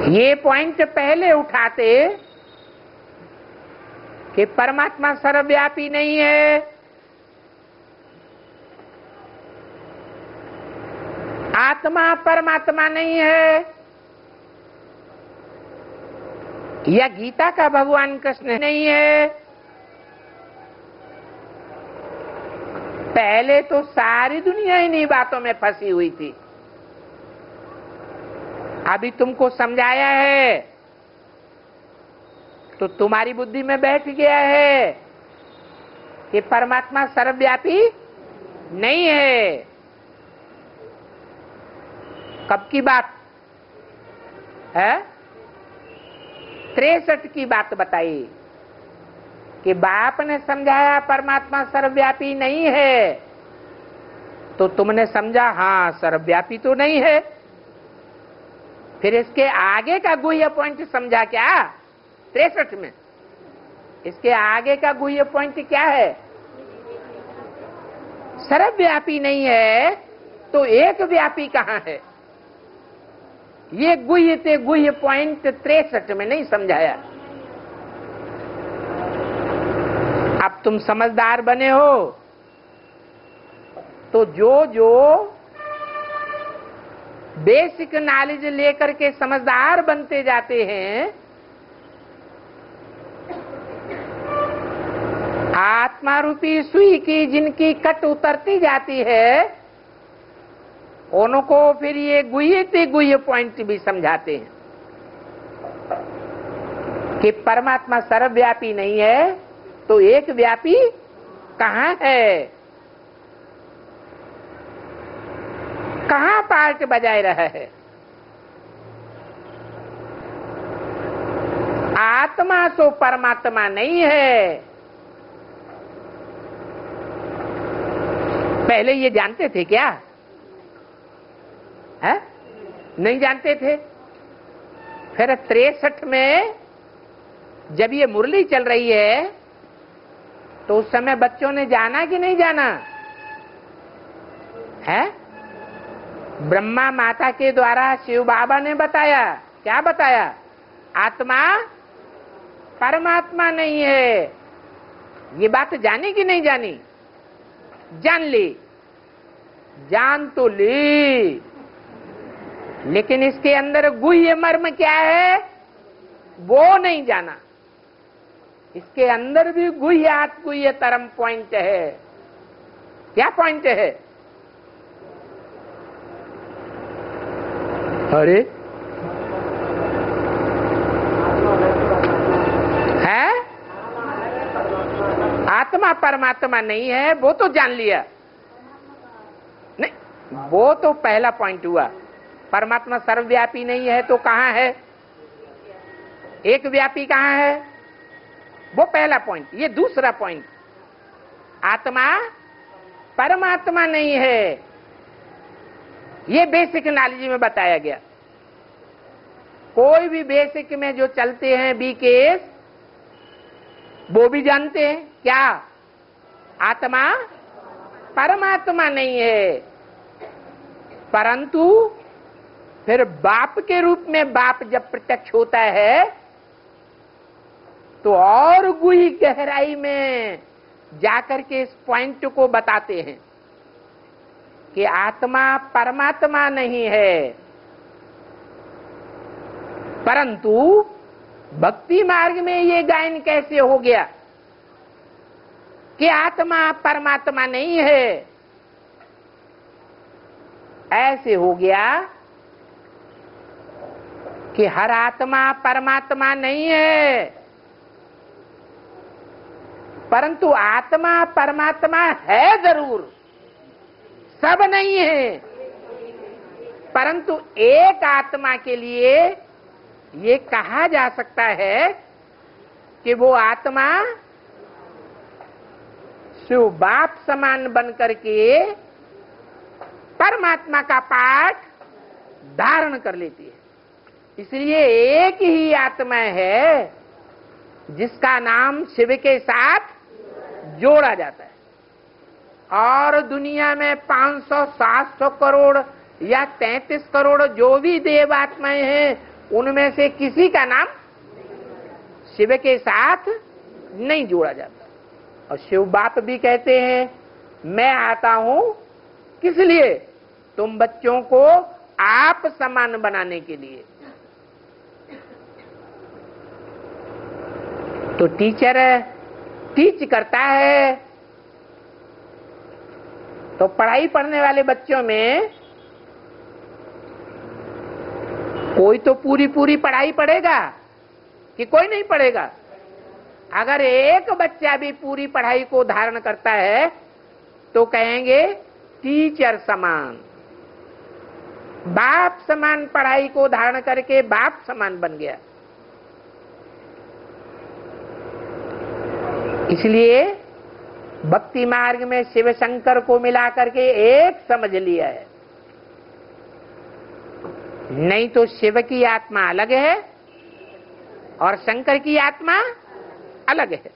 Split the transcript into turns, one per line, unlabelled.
ये पॉइंट पहले उठाते कि परमात्मा सर्वव्यापी नहीं है, आत्मा परमात्मा नहीं है, या गीता का भगवान कृष्ण नहीं है। पहले तो सारी दुनिया इन्हीं बातों में फंसी हुई थी। अभी तुमको समझाया है तो तुम्हारी बुद्धि में बैठ गया है कि परमात्मा सर्वव्यापी नहीं है। कब की बात है? 63 की बात बताई कि बाप ने समझाया परमात्मा सर्वव्यापी नहीं है, तो तुमने समझा हाँ सर्वव्यापी तो नहीं है। फिर इसके आगे का गुह्य पॉइंट समझा क्या? 63 में इसके आगे का गुह्य पॉइंट क्या है? सर्वव्यापी नहीं है तो एक व्यापी कहाँ है? ये गुह्य पॉइंट 63 में नहीं समझाया। अब तुम समझदार बने हो तो जो बेसिक नॉलेज लेकर के समझदार बनते जाते हैं, आत्मा रूपी सुई की जिनकी कट उतरती जाती है, उनको फिर ये गुह्य पॉइंट भी समझाते हैं कि परमात्मा सर्वव्यापी नहीं है तो एक व्यापी कहाँ है? कहाँ पार्ट बजाय रहा है? आत्मा तो परमात्मा नहीं है। पहले ये जानते थे क्या? है? नहीं जानते थे। फिर 63 में जब ये मुरली चल रही है तो उस समय बच्चों ने जाना कि नहीं जाना है? ब्रह्मा माता के द्वारा शिव बाबा ने बताया, क्या बताया? आत्मा परमात्मा नहीं है। ये बात जानी कि नहीं जानी? जान ली, जान तो ली, लेकिन इसके अंदर गुह्य मर्म क्या है वो नहीं जाना। इसके अंदर भी गुह्य तरम पॉइंट है। क्या पॉइंट है? अरे है आत्मा परमात्मा नहीं है वो तो जान लिया। नहीं, वो तो पहला पॉइंट हुआ। परमात्मा सर्वव्यापी नहीं है तो कहाँ है? एक व्यापी कहाँ है? वो पहला पॉइंट। ये दूसरा पॉइंट, आत्मा परमात्मा नहीं है, ये बेसिक नॉलेज में बताया गया। कोई भी बेसिक में जो चलते हैं बीकेएस, वो भी जानते हैं क्या? आत्मा परमात्मा नहीं है। परंतु फिर बाप के रूप में बाप जब प्रत्यक्ष होता है तो और गुही गहराई में जाकर के इस पॉइंट को बताते हैं कि आत्मा परमात्मा नहीं है। परंतु भक्ति मार्ग में ये गायन कैसे हो गया कि आत्मा परमात्मा नहीं है? ऐसे हो गया कि हर आत्मा परमात्मा नहीं है, परंतु आत्मा परमात्मा है जरूर, सब नहीं है। परंतु एक आत्मा के लिए ये कहा जा सकता है कि वो आत्मा शिव बाप समान बनकर के परमात्मा का पाठ धारण कर लेती है। इसलिए एक ही आत्मा है जिसका नाम शिव के साथ जोड़ा जाता है। और दुनिया में 500-700 करोड़ या 33 करोड़ जो भी देवात्माएं हैं उनमें से किसी का नाम शिव के साथ नहीं जोड़ा जाता। और शिव बाप भी कहते हैं मैं आता हूं किस लिए? तुम बच्चों को आप समान बनाने के लिए। तो टीचर टीच करता है, तो पढ़ाई पढ़ने वाले बच्चों में कोई तो पूरी पूरी पढ़ाई पढ़ेगा कि कोई नहीं पढ़ेगा। अगर एक बच्चा भी पूरी पढ़ाई को धारण करता है तो कहेंगे टीचर समान, बाप समान पढ़ाई को धारण करके बाप समान बन गया। इसलिए भक्ति मार्ग में शिव शंकर को मिला करके एक समझ लिया है। नहीं तो शिव की आत्मा अलग है और शंकर की आत्मा अलग है।